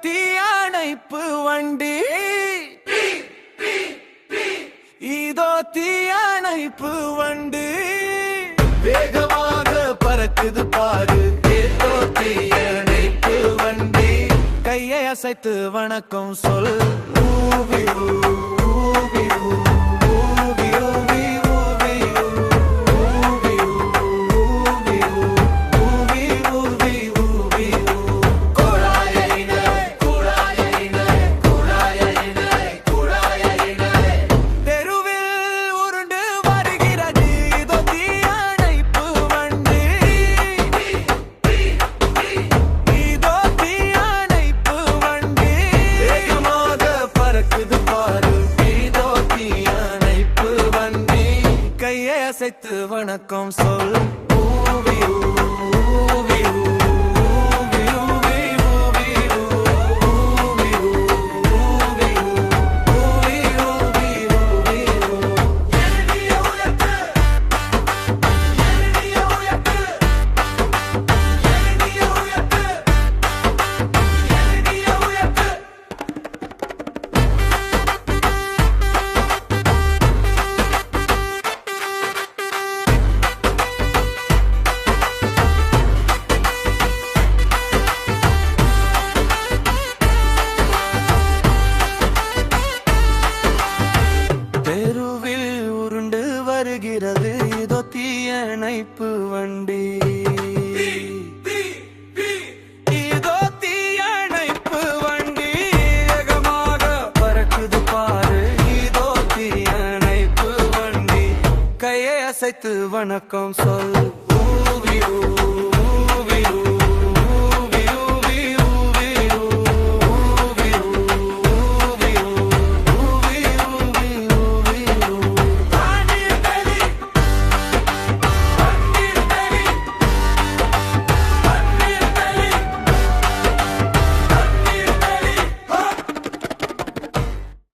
தீயணைப்பு வண்டி, இதோ தீயணைப்பு வண்டி, வேகமாக பறக்குது பாரு, ஏதோ தீயணைப்பு வண்டி. கையை அசைத்து வணக்கம் சொல். UV UV UV UV UV UV UV UV UV UV. குழாயினை குழாயினை குழாயினை குழாயினை. தெருவில் உருண்டு வருகிறது இதோ தீயணைப்பு வண்டி, இதோ தீயணைப்பு வண்டி. வேகமாக பறக்குது பாரு, இதோ தீயணைப்பு வண்டி. கையை அசைத்து வணக்கம் சொல். UV UV UV UV UV UV UV UV UV UV. எழுதிய உயர்த்து, எழுதிய உயர்த்து, எழுதிய உயர்த்து, எழுதிய உயர்த்து. தெருவில் உருண்டு வருகிறது இதோ தீயணைப்பு வண்டி, இதோ தீயணைப்பு வண்டி. வேகமாக பறக்குது பாரு, இதோ தீயணைப்பு வண்டி. கையை அசைத்து வணக்கம் சொல்.